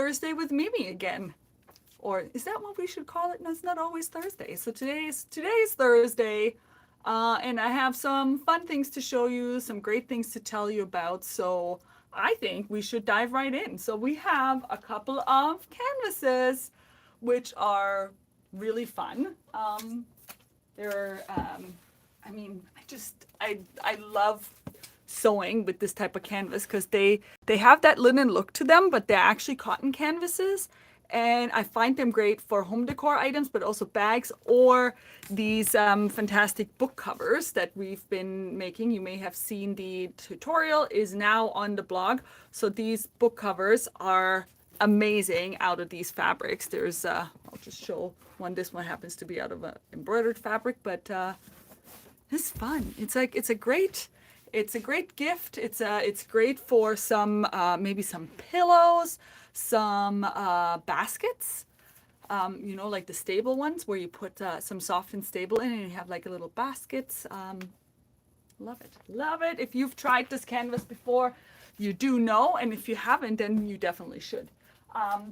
Thursday with Mimi again. Or is that what we should call it? No, it's not always Thursday. So today's Thursday, and I have some fun things to show you, some great things to tell you about. So I think we should dive right in. So we have a couple of canvases, which are really fun. They're, I mean, I love sewing with this type of canvas because they have that linen look to them, but they're actually cotton canvases. And I find them great for home decor items, but also bags or these fantastic book covers that we've been making. You may have seen the tutorial is now on the blog. So these book covers are amazing out of these fabrics. There's, I'll just show one. This one happens to be out of embroidered fabric, but it's fun. It's a great gift. It's great for some maybe some pillows, some baskets, you know, like the stable ones where you put some soft and stable in and you have like a little baskets. Love it. Love it. If you've tried this canvas before, you do know. And if you haven't, then you definitely should.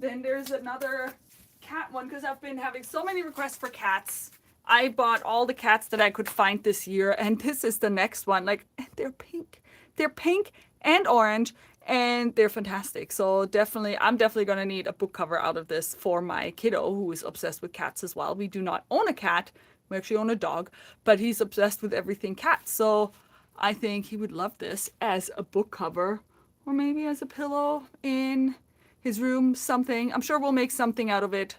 Then there's another cat one because I've been having so many requests for cats. I bought all the cats that I could find this year, and this is the next one. Like, they're pink. They're pink and orange, and they're fantastic. So definitely, I'm definitely going to need a book cover out of this for my kiddo, who is obsessed with cats as well. We do not own a cat. We actually own a dog, but he's obsessed with everything cat. So I think he would love this as a book cover, or maybe as a pillow in his room, something. I'm sure we'll make something out of it,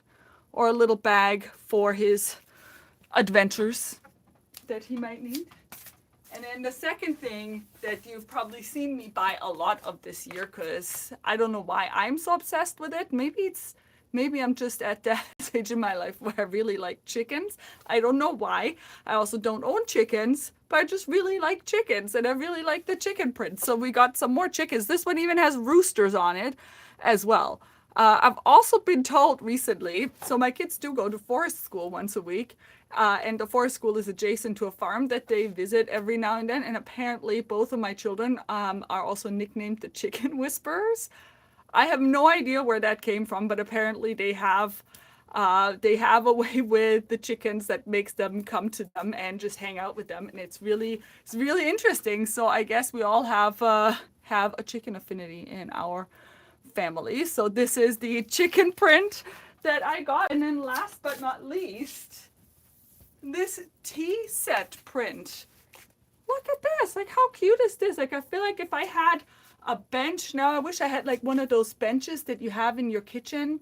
or a little bag for his adventures that he might need. And then the second thing that you've probably seen me buy a lot of this year, because I don't know why I'm so obsessed with it. Maybe I'm just at that stage in my life where I really like chickens. I don't know why. I also don't own chickens, but I just really like chickens, and I really like the chicken prints. So we got some more chickens. This one even has roosters on it as well. I've also been told recently, so my kids do go to forest school once a week, and the forest school is adjacent to a farm that they visit every now and then, and apparently both of my children are also nicknamed the Chicken Whisperers. I have no idea where that came from, but apparently they have a way with the chickens that makes them come to them and just hang out with them, and it's really interesting. So I guess we all have a chicken affinity in our family. So this is the chicken print that I got. And then last but not least, this tea set print. Look at this. Like, how cute is this? Like, I feel like if I had a bench now, I wish I had like one of those benches that you have in your kitchen,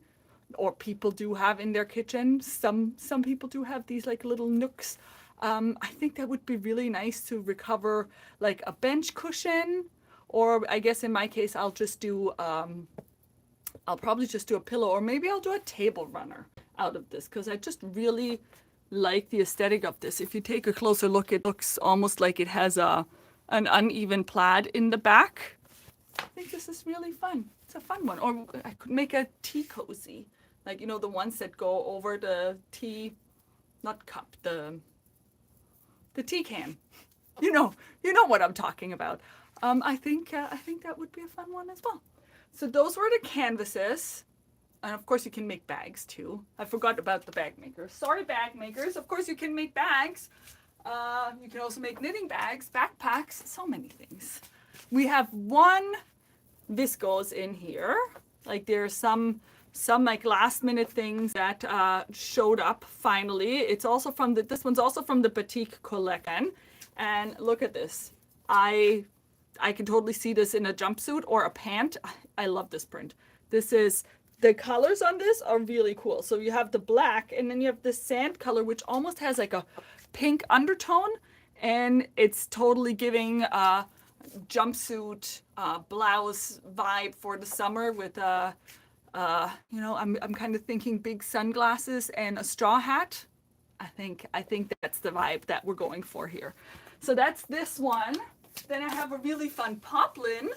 or people do have in their kitchen. Some people do have these like little nooks. I think that would be really nice to recover like a bench cushion. Or I guess in my case, I'll probably just do a pillow, or maybe I'll do a table runner out of this, because I just really like the aesthetic of this. If you take a closer look, it looks almost like it has an uneven plaid in the back. I think this is really fun. It's a fun one. Or I could make a tea cozy, like, you know, the ones that go over the tea, not cup, the tea can. You know what I'm talking about. I think that would be a fun one as well. So those were the canvases. And of course you can make bags too. I forgot about the bag makers. Sorry, bag makers. Of course you can make bags. You can also make knitting bags, backpacks, so many things. We have one viscose in here. Like there's some like last minute things that showed up finally. It's also from this one's also from the Batik collection. And look at this. I can totally see this in a jumpsuit or a pant. I love this print. The colors on this are really cool. So you have the black, and then you have this sand color, which almost has like a pink undertone, and it's totally giving a jumpsuit blouse vibe for the summer with you know, I'm kind of thinking big sunglasses and a straw hat. I think that's the vibe that we're going for here. So that's this one. Then I have a really fun poplin.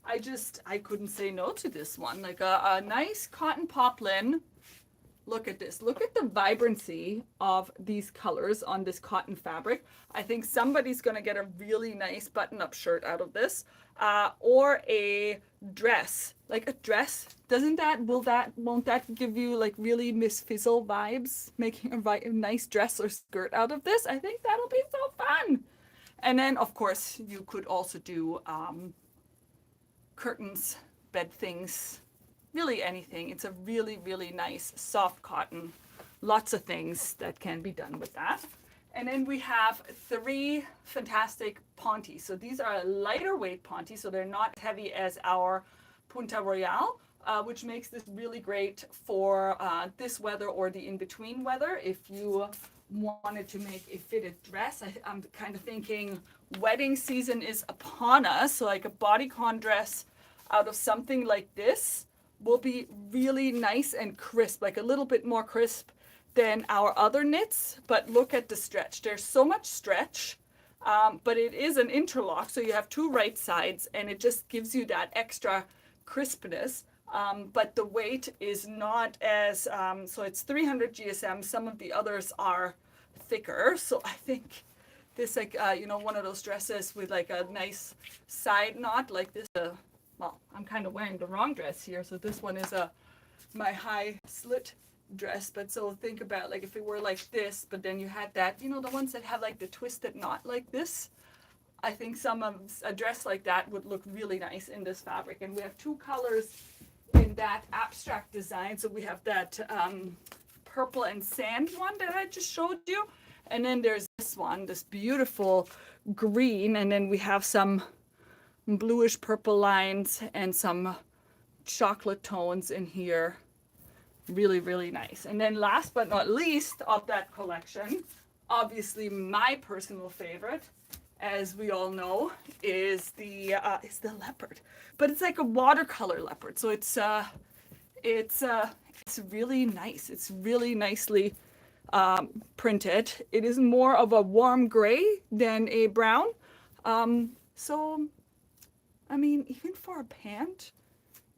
I couldn't say no to this one. Like a nice cotton poplin. Look at this. Look at the vibrancy of these colors on this cotton fabric. I think somebody's going to get a really nice button-up shirt out of this, or a dress like a dress. Won't that give you like really Miss Fizzle vibes, making a nice dress or skirt out of this? I think that'll be so fun. And then of course you could also do curtains, bed things, really anything. It's a really, really nice soft cotton. Lots of things that can be done with that. And then we have 3 fantastic pontes. So these are a lighter weight pontes, so they're not heavy as our Punta Royale, which makes this really great for this weather or the in-between weather. If you wanted to make a fitted dress, I'm kind of thinking wedding season is upon us, so like a bodycon dress out of something like this will be really nice and crisp, like a little bit more crisp than our other knits. But look at the stretch. There's so much stretch, but it is an interlock, so you have 2 right sides, and it just gives you that extra crispness. But the weight is not as, so it's 300 GSM. Some of the others are thicker, so I think this, like, one of those dresses with like a nice side knot like this. Well, I'm kind of wearing the wrong dress here, so this one is my high slit dress. But so think about like if it were like this, but then you had that, the ones that have like the twisted knot like this. I think a dress like that would look really nice in this fabric. And we have 2 colors in that abstract design. So we have that purple and sand one that I just showed you. And then there's this one, this beautiful green. And then we have some bluish purple lines and some chocolate tones in here. Really, really nice. And then last but not least of that collection, obviously my personal favorite, as we all know, is the leopard. But it's like a watercolor leopard. So it's really nice. It's really nicely printed. It is more of a warm gray than a brown. So I mean, even for a pant,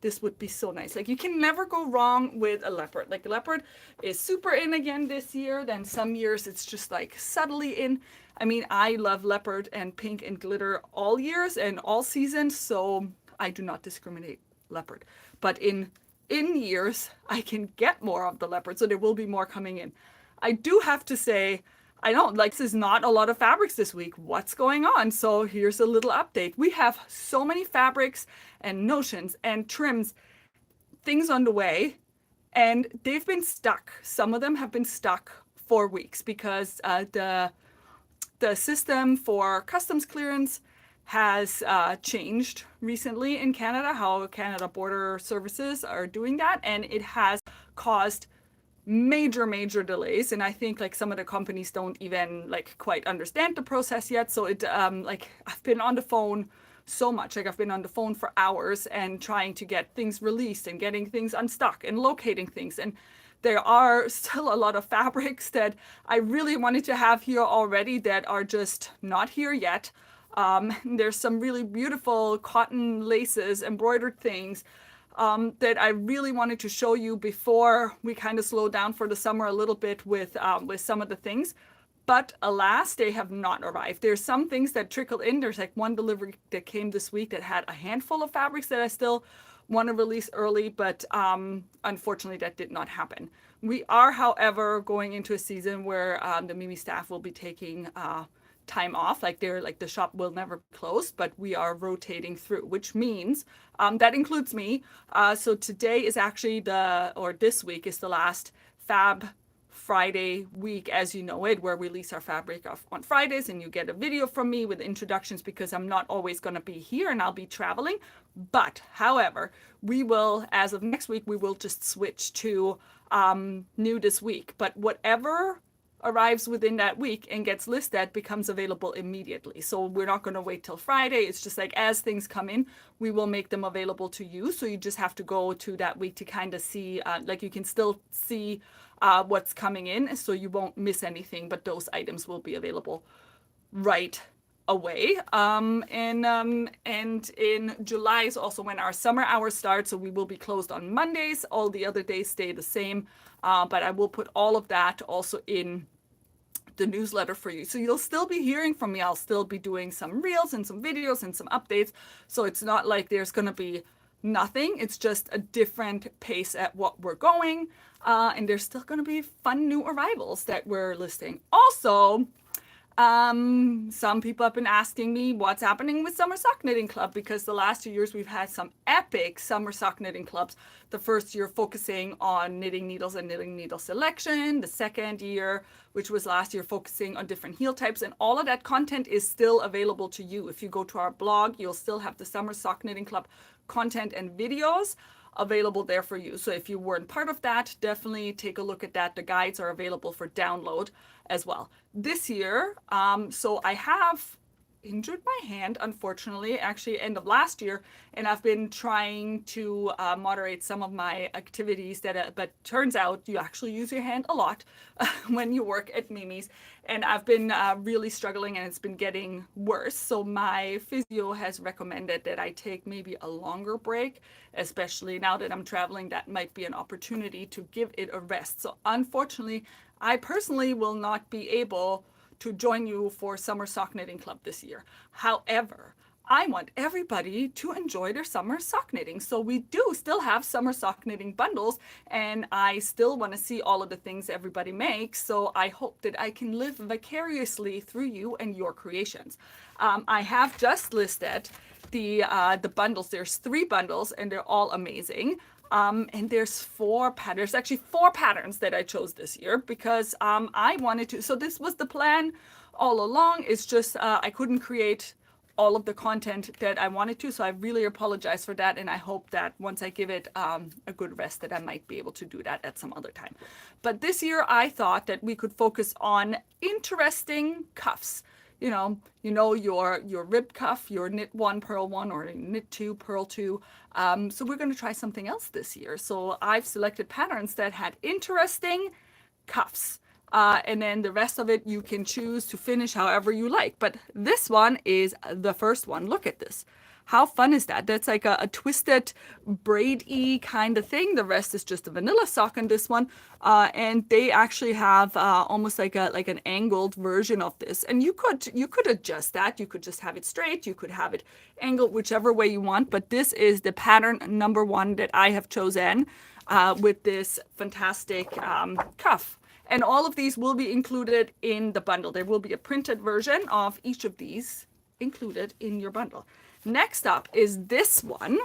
this would be so nice. Like, you can never go wrong with a leopard. Like, leopard is super in again this year. Then some years it's just like subtly in. I mean, I love leopard and pink and glitter all years and all seasons, so I do not discriminate leopard. But in years, I can get more of the leopard, so there will be more coming in. I do have to say, I don't, like, this is not a lot of fabrics this week. What's going on? So here's a little update. We have so many fabrics and notions and trims, things on the way, and they've been stuck. Some of them have been stuck for weeks because the system for customs clearance has changed recently in Canada, how Canada Border Services are doing that, and it has caused major delays. And I think like some of the companies don't even like quite understand the process yet. So it like I've been on the phone so much, like I've been on the phone for hours and trying to get things released and getting things unstuck and locating things. And there are still a lot of fabrics that I really wanted to have here already that are just not here yet. There's some really beautiful cotton laces, embroidered things that I really wanted to show you before we kind of slow down for the summer a little bit with some of the things. But alas, they have not arrived. There's some things that trickled in. There's like one delivery that came this week that had a handful of fabrics that I still want to release early, but unfortunately that did not happen. We are, however, going into a season where the Mimi staff will be taking time off. Like the shop will never close, but we are rotating through, which means that includes me. So today is actually this week is the last Fab Friday week, as you know it, where we release our fabric off on Fridays, and you get a video from me with introductions because I'm not always going to be here and I'll be traveling. But however, we will, as of next week, we will just switch to new this week. But whatever arrives within that week and gets listed becomes available immediately. So we're not going to wait till Friday. It's just like as things come in, we will make them available to you. So you just have to go to that week to kind of see, like you can still see what's coming in, so you won't miss anything, but those items will be available right away. And in July is also when our summer hours start, so we will be closed on Mondays. All the other days stay the same, but I will put all of that also in the newsletter for you. So you'll still be hearing from me. I'll still be doing some reels and some videos and some updates. So it's not like there's going to be nothing. It's just a different pace at what we're going. And there's still going to be fun new arrivals that we're listing. Also, some people have been asking me what's happening with Summer Sock Knitting Club, because the last 2 years we've had some epic summer sock knitting clubs. The first year focusing on knitting needles and knitting needle selection. The second year, which was last year, focusing on different heel types. And all of that content is still available to you. If you go to our blog, you'll still have the Summer Sock Knitting Club content and videos available there for you. So if you weren't part of that, definitely take a look at that. The guides are available for download as well. This year, so I have injured my hand, unfortunately, actually end of last year, and I've been trying to moderate some of my activities but turns out you actually use your hand a lot when you work at Mimi's, and I've been really struggling, and it's been getting worse. So my physio has recommended that I take maybe a longer break, especially now that I'm traveling. That might be an opportunity to give it a rest. So unfortunately, I personally will not be able to join you for Summer Sock Knitting Club this year. However, I want everybody to enjoy their summer sock knitting. So we do still have summer sock knitting bundles, and I still want to see all of the things everybody makes. So I hope that I can live vicariously through you and your creations. I have just listed the bundles. There's 3 bundles, and they're all amazing. And there's 4 patterns, actually 4 patterns that I chose this year because I wanted to. So this was the plan all along. It's just I couldn't create all of the content that I wanted to. So I really apologize for that. And I hope that once I give it a good rest, that I might be able to do that at some other time. But this year I thought that we could focus on interesting cuffs. You know your rib cuff, your knit 1, purl 1, or knit 2, purl 2. So we're going to try something else this year. So I've selected patterns that had interesting cuffs. And then the rest of it you can choose to finish however you like. But this one is the first one. Look at this. How fun is that? That's like a twisted braid-y kind of thing. The rest is just a vanilla sock on this one. And they actually have almost like an angled version of this. And you could adjust that. You could just have it straight. You could have it angled, whichever way you want. But this is the pattern number 1 that I have chosen with this fantastic cuff. And all of these will be included in the bundle. There will be a printed version of each of these included in your bundle. Next up is this one.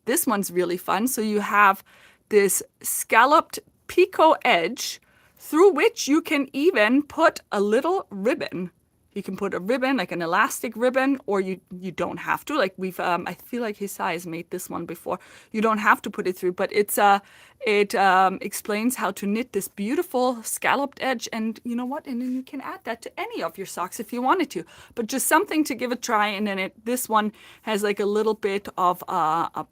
This one's really fun. So you have this scalloped picot edge through which you can even put a little ribbon. You can put a ribbon, like an elastic ribbon, or you don't have to. Like I feel like Hisai has made this one before. You don't have to put it through, but it explains how to knit this beautiful scalloped edge. And you know what? And then you can add that to any of your socks if you wanted to. But just something to give a try. And then this one has like a little bit of a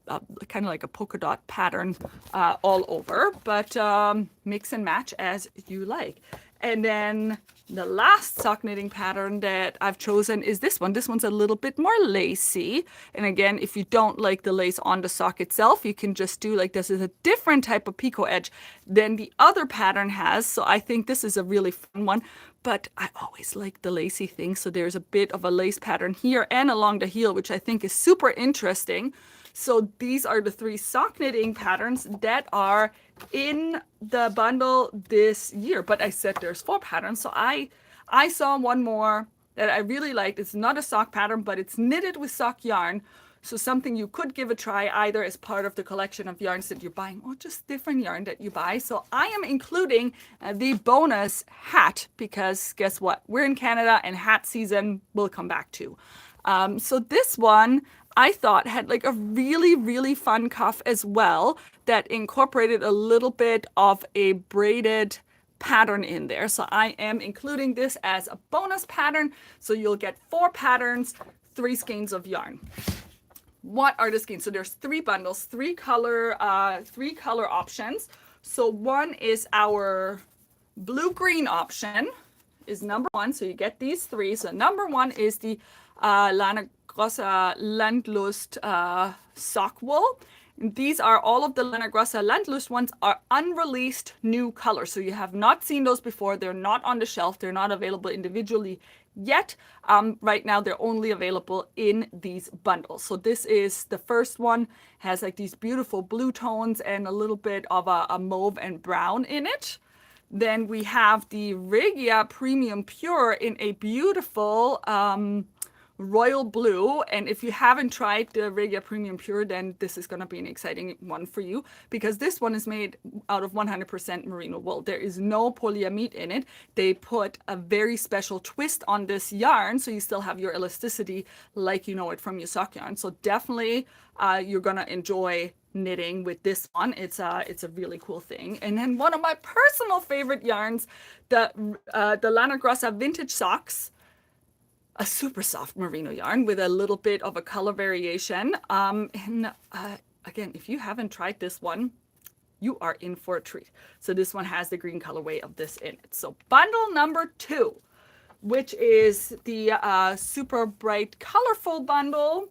kind of like a polka dot pattern all over. But mix and match as you like. And then the last sock knitting pattern that I've chosen is this one. This one's a little bit more lacy. And again, if you don't like the lace on the sock itself, you can just do like this. Is a different type of picot edge than the other pattern has. So I think this is a really fun one. But I always like the lacy thing. So there's a bit of a lace pattern here and along the heel, which I think is super interesting. So these are the 3 sock knitting patterns that are in the bundle this year. But I said there's 4 patterns. So I saw one more that I really liked. It's not a sock pattern, but it's knitted with sock yarn. So something you could give a try either as part of the collection of yarns that you're buying or just different yarn that you buy. So I am including the bonus hat because guess what? We're in Canada and hat season will come back too. So this one I thought had like a really, really fun cuff as well that incorporated a little bit of a braided pattern in there. So I am including this as a bonus pattern. So you'll get 4 patterns, 3 skeins of yarn. What are the skeins? So there's 3 bundles, 3 color options. So one is our blue-green option is number 1. So you get these 3. So number 1 is the Lana Grossa Landlust sock wool. These are all of the Lana Grossa Landlust ones are unreleased new colors. So you have not seen those before. They're not on the shelf. They're not available individually yet. Right now they're only available in these bundles. So this is the first one, has like these beautiful blue tones and a little bit of a mauve and brown in it. Then we have the Regia Premium Pure in a beautiful royal blue. And if you haven't tried the Regia Premium Pure, then this is going to be an exciting one for you, because this one is made out of 100% merino wool. There is no polyamide in it. They put a very special twist on this yarn, so you still have your elasticity like you know it from your sock yarn. So definitely you're going to enjoy knitting with this one. It's a really cool thing. And then one of my personal favorite yarns, the Lana Grossa Vintage Socks, a super soft merino yarn with a little bit of a color variation. Again, if you haven't tried this one, you are in for a treat. So this one has the green colorway of this in it. So bundle number 2, which is the super bright, colorful bundle,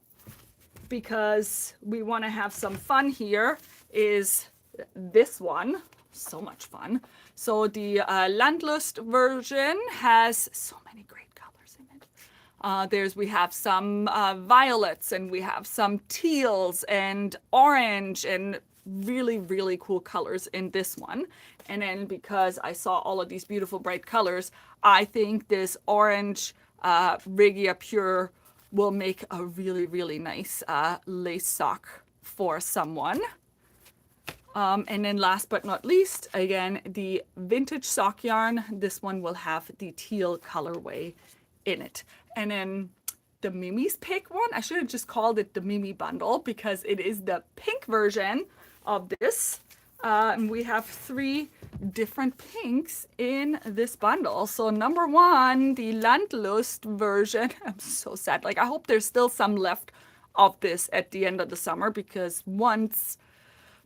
because we want to have some fun here, is this one. So much fun. So the Landlust version has so many great colors in it. We have some violets, and we have some teals and orange, and really, really cool colors in this one. And then because I saw all of these beautiful bright colors, I think this orange Regia Pure will make a really, really nice lace sock for someone. And then last but not least, again, the vintage sock yarn. This one will have the teal colorway in it. And then the Mimi's pick one, I should have just called it the Mimi bundle, because it is the pink version of this. And we have 3 different pinks in this bundle. So number 1, the Landlust version. I'm so sad. Like, I hope there's still some left of this at the end of the summer, because once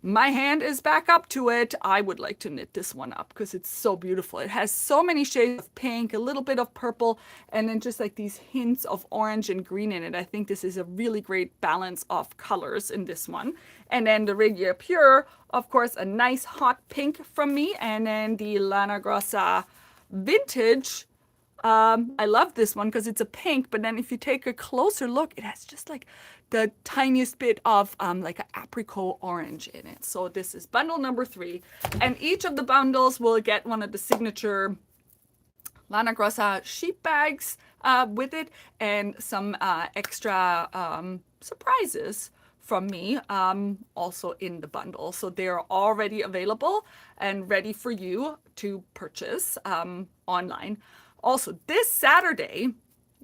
my hand is back up to it, I would like to knit this one up, because it's so beautiful. It has so many shades of pink, a little bit of purple, and then just like these hints of orange and green in it. I think this is a really great balance of colors in this one. And then the Regia Pure, of course, a nice hot pink from me. And then the Lana Grossa Vintage. I love this one because it's a pink, but then if you take a closer look, it has just like the tiniest bit of like an apricot orange in it. So this is bundle number 3. And each of the bundles will get one of the signature Lana Grossa sheep bags with it, and some extra surprises from me also in the bundle. So they are already available and ready for you to purchase online. Also, this Saturday,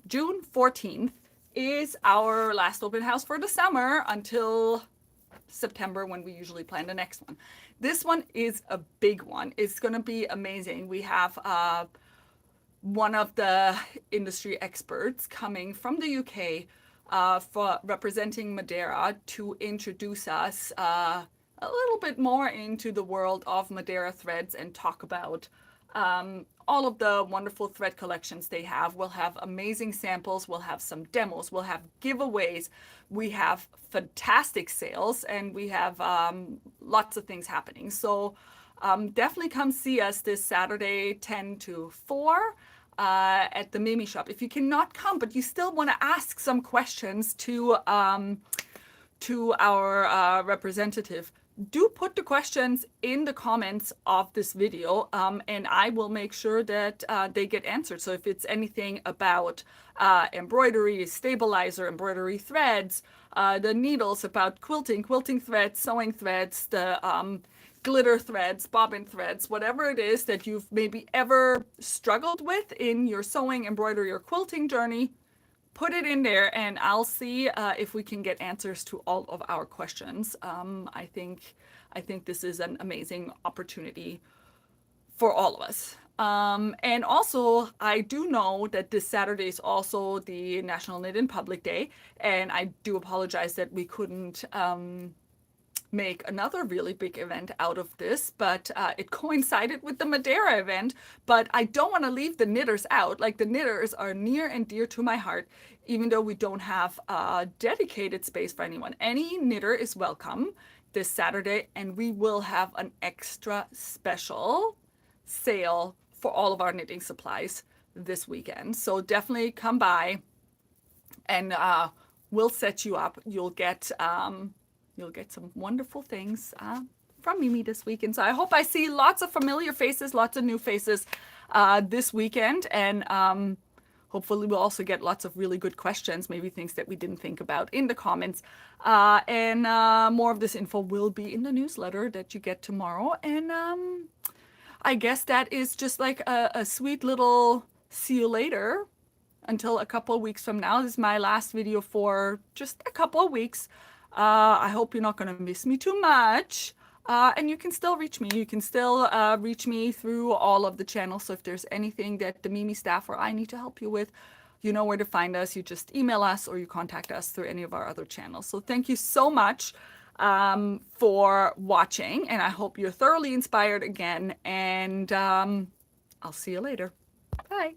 June 14th, is our last open house for the summer until September, when we usually plan the next one. This one is a big one. It's going to be amazing. We have one of the industry experts coming from the UK for representing Madeira to introduce us a little bit more into the world of Madeira threads and talk about all of the wonderful thread collections they have. We'll have amazing samples, we'll have some demos, we'll have giveaways, we have fantastic sales, and we have lots of things happening. So definitely come see us this Saturday, 10 to 4 at the Mimi shop. If you cannot come, but you still want to ask some questions to our representative, do put the questions in the comments of this video, and I will make sure that they get answered. So if it's anything about embroidery, stabilizer, embroidery threads, the needles, about quilting threads, sewing threads, the glitter threads, bobbin threads, whatever it is that you've maybe ever struggled with in your sewing, embroidery, or quilting journey, put it in there, and I'll see if we can get answers to all of our questions. I think this is an amazing opportunity for all of us. And also, I do know that this Saturday is also the National Knit in Public Day, and I do apologize that we couldn't make another really big event out of this, but it coincided with the Madeira event. But I don't want to leave the knitters out. Like, the knitters are near and dear to my heart, even though we don't have a dedicated space for anyone. Any knitter is welcome this Saturday, and we will have an extra special sale for all of our knitting supplies this weekend. So definitely come by, and we'll set you up. You'll get some wonderful things from Mimi this weekend. So I hope I see lots of familiar faces, lots of new faces this weekend, and hopefully we'll also get lots of really good questions, maybe things that we didn't think about in the comments. And more of this info will be in the newsletter that you get tomorrow. And I guess that is just like a sweet little see you later until a couple of weeks from now. This is my last video for just a couple of weeks. I hope you're not going to miss me too much. And you can still reach me. You can still reach me through all of the channels. So if there's anything that the Mimi staff or I need to help you with, you know where to find us. You just email us or you contact us through any of our other channels. So thank you so much for watching. And I hope you're thoroughly inspired again. And I'll see you later. Bye.